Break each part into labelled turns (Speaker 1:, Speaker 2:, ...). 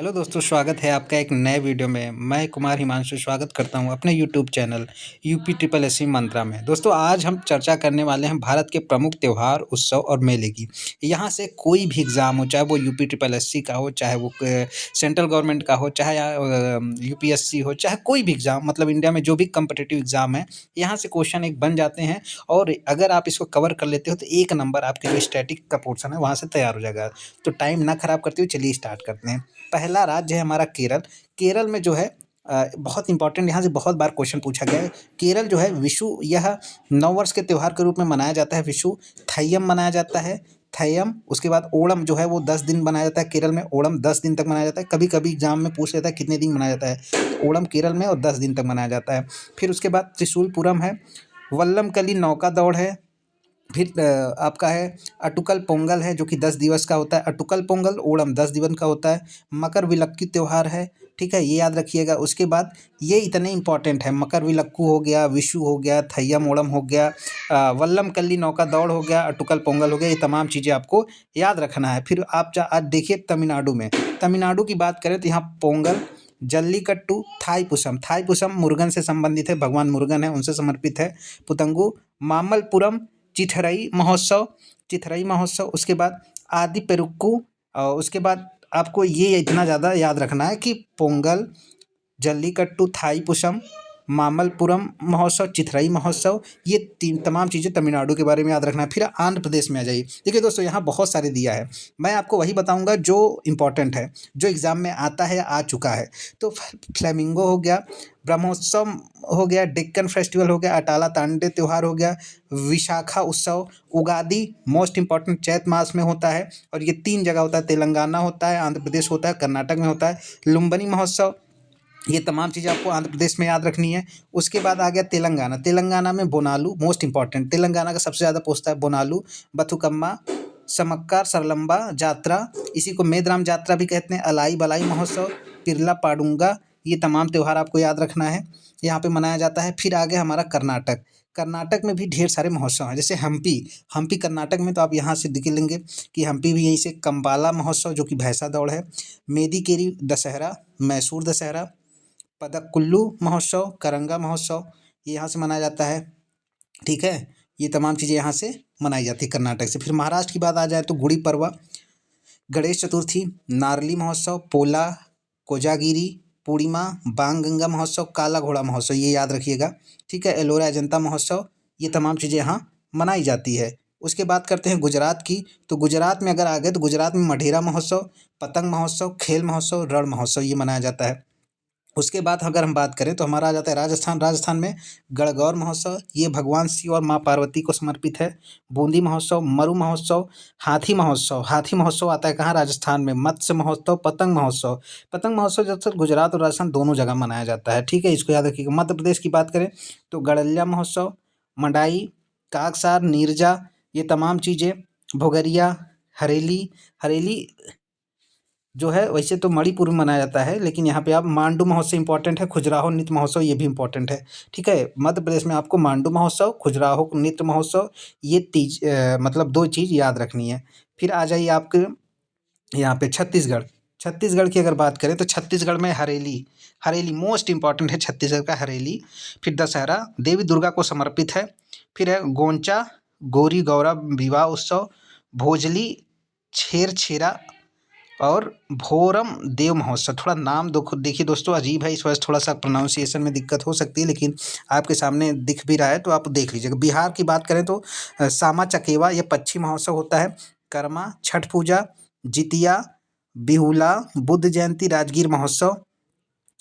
Speaker 1: Hello दोस्तों, स्वागत है आपका एक नए वीडियो में। मैं कुमार हिमांशु स्वागत करता हूं अपने YouTube channel UP triple S C Mantra में। दोस्तों, आज हम चर्चा करने वाले हैं भारत के प्रमुख त्यौहार, उत्सव और मेले की। यहाँ से कोई भी एग्ज़ाम हो, चाहे वो यूपी ट्रिपल एस सी का हो, चाहे वो सेंट्रल गवर्नमेंट का हो, चाहे यूपीएससी हो, चाहे कोई भी एग्ज़ाम, मतलब इंडिया में जो भी कम्पिटिटिव एग्ज़ाम है, यहाँ से क्वेश्चन एक बन जाते हैं। और अगर आप इसको कवर कर लेते हो तो एक नंबर आपके जो स्टैटिक का पोर्शन है वहाँ से तैयार हो जाएगा। तो टाइम ना खराब करते हुए चलिए स्टार्ट करते हैं। पहला राज्य है हमारा केरल। केरल में जो है बहुत इंपॉर्टेंट, यहाँ से बहुत बार क्वेश्चन पूछा गया है। केरल जो है विशु, यह नववर्ष के त्यौहार के रूप में मनाया जाता है। विशु, थय्यम मनाया जाता है। थय्यम, उसके बाद ओणम जो है वो 10 दिन मनाया जाता है। केरल में ओणम 10 दिन तक मनाया जाता है। कभी कभी एग्जाम में पूछ लेता है कितने दिन मनाया जाता है, तो ओणम केरल में और 10 दिन तक मनाया जाता है। फिर उसके बाद त्रिशूलपुरम है। वल्लमकली नौका दौड़ है। फिर आपका है अटुकल पोंगल है, जो कि 10 दिवस का होता है। अटुकल पोंगल ओणम 10 दिवस का होता है। मकर विलक्की त्योहार है, ठीक है, ये याद रखिएगा। उसके बाद ये इतने इंपॉर्टेंट है, मकर विलक्कू हो गया, विशु हो गया, थय्यम ओणम हो गया, वल्लम कल्ली नौका दौड़ हो गया, अटुकल पोंगल हो गया। ये तमाम चीज़ें आपको याद रखना है। फिर आप आज देखिए तमिलनाडु में, तमिलनाडु की बात करें तो यहाँ पोंगल, जल्लीकट्टू, थाईपुसम, थाईपुसम मुरुगन से संबंधित है, भगवान मुरुगन है उनसे समर्पित है। पुतंगु, मामल्लपुरम, चिथरई महोत्सव, चिथरई महोत्सव। उसके बाद आदि पेरुक्कू। और उसके बाद आपको ये इतना ज़्यादा याद रखना है कि पोंगल, जल्लीकट्टू, थाईपुसम, मामल्लपुरम महोत्सव, चिथरई महोत्सव, ये तीन तमाम चीज़ें तमिलनाडु के बारे में याद रखना है। फिर आंध्र प्रदेश में आ जाइए। देखिए दोस्तों, यहाँ बहुत सारे दिया है, मैं आपको वही बताऊंगा जो इम्पोर्टेंट है, जो एग्ज़ाम में आता है, आ चुका है। तो फ्लेमिंगो हो गया, ब्रह्मोत्सव हो गया, डेक्कन फेस्टिवल हो गया, अटाला तांडे त्यौहार हो गया, विशाखा उत्सव, उगादी मोस्ट इंपॉर्टेंट चैत मास में होता है। और ये 3 जगह होता है, तेलंगाना होता है, आंध्र प्रदेश होता है, कर्नाटक में होता है। लुम्बिनी महोत्सव, ये तमाम चीज़ें आपको आंध्र प्रदेश में याद रखनी है। उसके बाद आ गया तेलंगाना। तेलंगाना में बोनालू मोस्ट इंपॉर्टेंट, तेलंगाना का सबसे ज़्यादा पूछता है। बोनालू, बथुकम्मा, समक्कार सरलम्बा जात्रा, इसी को मेदराम जात्रा भी कहते हैं। अलाई बलाई महोत्सव, पिरला पाडुंगा, ये तमाम त्यौहार आपको याद रखना है, यहाँ पे मनाया जाता है। फिर आ गया हमारा कर्नाटक। कर्नाटक में भी ढेर सारे महोत्सव हैं, जैसे हम्पी, हम्पी कर्नाटक में, तो आप यहाँ से देख लेंगे कि हम्पी भी यहीं से। कंबाला महोत्सव जो कि भैंसा दौड़ है। मेदिकेरी दशहरा, मैसूर दशहरा, पदक्कुल्लू महोत्सव, करंगा महोत्सव, ये यहाँ से मनाया जाता है, ठीक है। ये तमाम चीज़ें यहाँ से मनाई जाती है कर्नाटक से। फिर महाराष्ट्र की बात आ जाए तो गुड़ी पड़वा, गणेश चतुर्थी, नारली महोत्सव, पोला, कोजागिरी, पूर्णिमा, बांग गंगा महोत्सव, काला घोड़ा महोत्सव, ये याद रखिएगा, ठीक है। एलोरा अजंता महोत्सव, ये तमाम चीज़ें यहाँ मनाई जाती है। उसके बात करते हैं गुजरात की, तो गुजरात में अगर आ गए तो गुजरात में मढेरा महोत्सव, पतंग महोत्सव, खेल महोत्सव, रण महोत्सव, ये मनाया जाता है। उसके बाद अगर हम बात करें तो हमारा आ जाता है राजस्थान। राजस्थान में गणगौर महोत्सव, ये भगवान शिव और माँ पार्वती को समर्पित है। बूंदी महोत्सव, मरु महोत्सव, हाथी महोत्सव, हाथी महोत्सव आता है कहाँ, राजस्थान में। मत्स्य महोत्सव, पतंग महोत्सव, पतंग महोत्सव दरअसल गुजरात और राजस्थान दोनों जगह मनाया जाता है, ठीक है, इसको याद रखिएगा। मध्य प्रदेश की बात करें तो गड़ल्या महोत्सव, मंडाई, काकसार, नीरजा, ये तमाम चीज़ें। भोगरिया, हरेली, हरेली जो है वैसे तो मणिपुर में मनाया जाता है, लेकिन यहाँ पे आप मांडू महोत्सव इंपॉर्टेंट है। खजुराहो नृत्य महोत्सव, ये भी इंपॉर्टेंट है, ठीक है। मध्य प्रदेश में आपको मांडू महोत्सव, खजुराहो नृत्य महोत्सव, ये मतलब 2 चीज़ याद रखनी है। फिर आ जाइए आपके यहाँ पे छत्तीसगढ़। छत्तीसगढ़ की अगर बात करें तो छत्तीसगढ़ में हरेली, हरेली मोस्ट इंपॉर्टेंट है छत्तीसगढ़ का हरेली। फिर दशहरा देवी दुर्गा को समर्पित है। फिर है गोंचा, गौरी गौरा विवाह उत्सव, भोजली, छेरछेरा और भोरम देव महोत्सव। थोड़ा नाम देखिए दोस्तों अजीब है, इस वजह से थोड़ा सा प्रोनाउंसिएशन में दिक्कत हो सकती है, लेकिन आपके सामने दिख भी रहा है तो आप देख लीजिएगा। बिहार की बात करें तो सामा चकेवा, ये पक्षी महोत्सव होता है। कर्मा, छठ पूजा, जितिया, बिहुला, बुद्ध जयंती, राजगीर महोत्सव,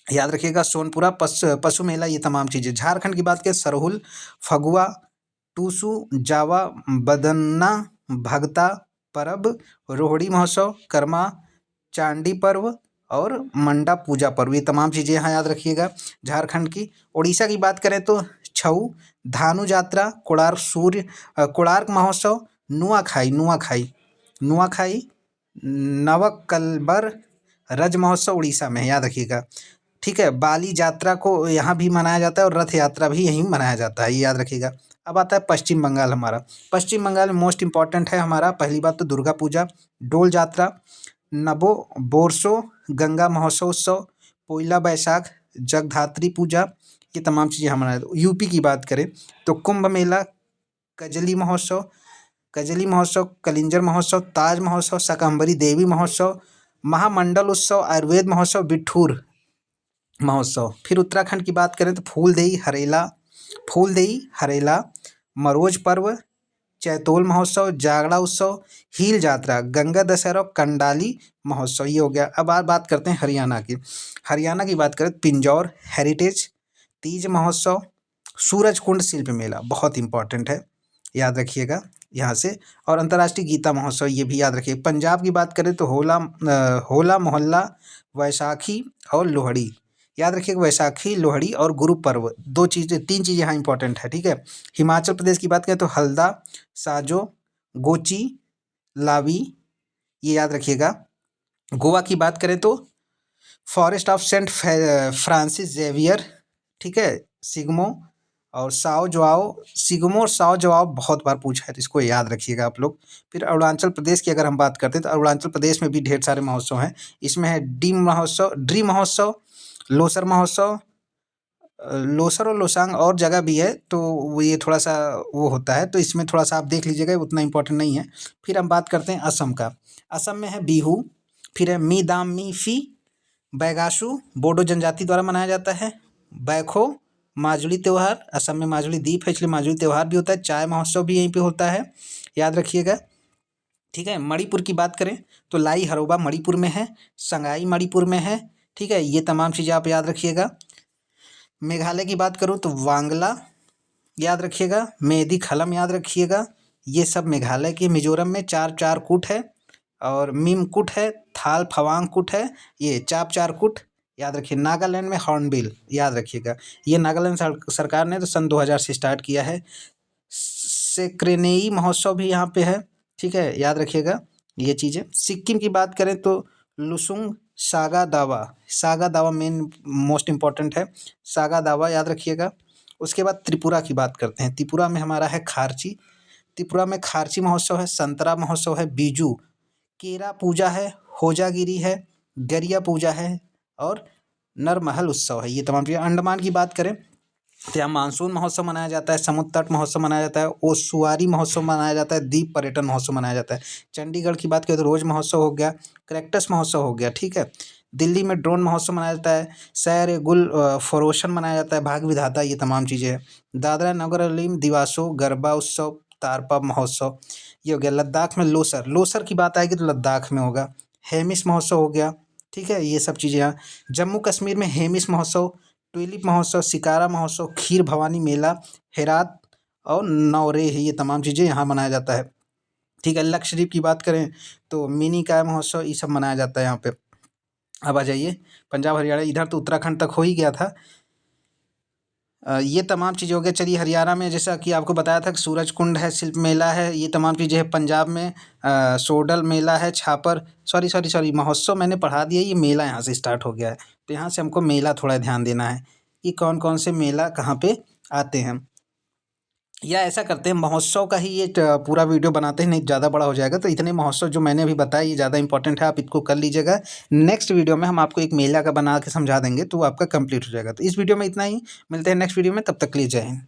Speaker 1: याद रखिएगा। सोनपुरा पशु मेला, ये तमाम चीज़ें। झारखंड की बात करें सरहुल, फगुआ, टूसू, जावा, बदन्ना, भगता परब, रोहड़ी महोत्सव, कर्मा, चांडी पर्व और मंडा पूजा पर्व, ये तमाम चीज़ें यहाँ याद रखिएगा झारखंड की। उड़ीसा की बात करें तो छऊ, धानु यात्रा, कोणार्क महोत्सव, नुआखाई, नुआखाई, नुआखाई, नवकलबर, रज महोत्सव उड़ीसा में है, याद रखिएगा, ठीक है। बाली यात्रा को यहाँ भी मनाया जाता है और रथ यात्रा भी यहीं मनाया जाता है, ये याद रखिएगा। अब आता है पश्चिम बंगाल हमारा। पश्चिम बंगाल में मोस्ट इंपॉर्टेंट है हमारा, पहली बात तो दुर्गा पूजा, डोल यात्रा, नबो बोरसो, गंगा महोत्सव उत्सव, पोइला बैसाख, जगधात्री पूजा, ये तमाम चीज़ें हम मनाते हैं। यूपी की बात करें तो कुंभ मेला, कजली महोत्सव, कलिंजर महोत्सव, ताज महोत्सव, शाकंभरी देवी महोत्सव, महामंडल उत्सव, आयुर्वेद महोत्सव, बिठूर महोत्सव। फिर उत्तराखंड की बात करें तो फूलदेई हरेला, मरोज पर्व, चैतोल महोत्सव, जागड़ा उत्सव, हील यात्रा, गंगा दशहरा, कंडाली महोत्सव, ये हो गया। अब बात करते हैं हरियाणा की। हरियाणा की बात करें तो पिंजौर हेरिटेज, तीज महोत्सव, सूरजकुंड शिल्प मेला, बहुत इंपॉर्टेंट है, याद रखिएगा यहाँ से। और अंतर्राष्ट्रीय गीता महोत्सव, ये भी याद रखिए। पंजाब की बात करें तो होला मोहल्ला, वैसाखी और लोहड़ी, याद रखिएगा। वैसाखी, लोहड़ी और गुरु पर्व, तीन चीज़ें यहाँ इंपॉर्टेंट है, ठीक है। हिमाचल प्रदेश की बात करें तो हल्दा, साजो, गोची, लावी, ये याद रखिएगा। गोवा की बात करें तो forest of Saint Francis Xavier, ठीक है, सिग्मो और सिग्मो और साओ जवाओ बहुत बार पूछा है, तो इसको याद रखिएगा आप लोग। फिर अरुणाचल प्रदेश की अगर हम बात करते हैं तो अरुणाचल प्रदेश में भी ढेर सारे महोत्सव हैं। इसमें है ड्री महोत्सव, लोसर महोत्सव, लोसर और लोसांग और जगह भी है, तो वो ये थोड़ा सा वो होता है, तो इसमें थोड़ा सा आप देख लीजिएगा, उतना इंपॉर्टेंट नहीं है। फिर हम बात करते हैं असम का। असम में है बिहू, फिर है मी दाम मी फी, बैगाशु बोडो जनजाति द्वारा मनाया जाता है, बैखो माजुली त्यौहार, असम में माजुली द्वीप है इसलिए माजुली त्यौहार भी होता है, चाय महोत्सव भी यहीं पे होता है, याद रखिएगा, ठीक है। मणिपुर की बात करें तो लाई हरोबा मणिपुर में है, संगाई मणिपुर में है, ठीक है, ये तमाम चीज़ें आप याद रखिएगा। मेघालय की बात करूँ तो वांगला याद रखिएगा, मेदी खलम याद रखिएगा, ये सब मेघालय के। मिजोरम में चार कूट है और मीमकुट है, थाल फवांग कुट है, ये चार कुट याद रखिए। नागालैंड में हॉर्नबिल याद रखिएगा, ये नागालैंड सरकार ने तो सन 2000 से स्टार्ट किया है। सेक्रेनेई महोत्सव भी यहाँ पे है, ठीक है, याद रखिएगा ये चीज़ें। सिक्किम की बात करें तो लुसुंग सागा दावा मेन मोस्ट इम्पॉर्टेंट है, सागा दावा याद रखिएगा। उसके बाद त्रिपुरा की बात करते हैं। त्रिपुरा में हमारा है खारची, त्रिपुरा में खारची महोत्सव है, संतरा महोत्सव है, बीजू, केरा पूजा है, होजागिरी है, गरिया पूजा है और नरमहल उत्सव है, ये तमाम चीज़ें। अंडमान की बात करें तो यहाँ मानसून महोत्सव मनाया जाता है, समुद्र तट महोत्सव मनाया जाता है, ओसुआरी महोत्सव मनाया जाता है, द्वीप पर्यटन महोत्सव मनाया जाता है। चंडीगढ़ की बात करें तो रोज महोत्सव हो गया, क्रैक्टस महोत्सव हो गया, ठीक है। दिल्ली में ड्रोन महोत्सव मनाया जाता है, सैर गुल फरोशन मनाया जाता है, भाग विधाता, ये तमाम चीज़ें हैं। दादरा नगर हवेली दिवासो गरबा उत्सव, तारपा महोत्सव, ये हो गया। लद्दाख में लोसर की बात आएगी तो लद्दाख में होगा। हेमिस महोत्सव हो गया, ठीक है, ये सब चीज़ें यहाँ। जम्मू कश्मीर में हेमिस महोत्सव, ट्यूलिप महोत्सव, शिकारा महोत्सव, खीर भवानी मेला, हेरात और नौरेह, ये तमाम चीज़ें यहाँ मनाया जाता है, ठीक है। लक्षद्वीप की बात करें तो मिनी काय महोत्सव, ये सब मनाया जाता है यहाँ पे। अब आ जाइए पंजाब हरियाणा, इधर तो उत्तराखंड तक हो ही गया था। ये तमाम चीज़ें हो गया। चलिए हरियाणा में जैसा कि आपको बताया था कि सूरजकुंड है, शिल्प मेला है, ये तमाम चीज़ें हैं। पंजाब में सोडल मेला है, छापर सॉरी महोत्सव मैंने पढ़ा दिया, ये मेला यहाँ से स्टार्ट हो गया है, तो यहाँ से हमको मेला थोड़ा ध्यान देना है कि कौन कौन से मेला कहाँ पे आते हैं। या ऐसा करते हैं महोत्सव का ही ये पूरा वीडियो बनाते हैं, नहीं ज़्यादा बड़ा हो जाएगा, तो इतने महोत्सव जो मैंने अभी बताया ये ज़्यादा इंपॉर्टेंट है, आप इसको कर लीजिएगा। नेक्स्ट वीडियो में हम आपको एक मेला का बना के समझा देंगे तो आपका कंप्लीट हो जाएगा। तो इस वीडियो में इतना ही, मिलते हैं नेक्स्ट वीडियो में, तब तक के लिए जय हिंद।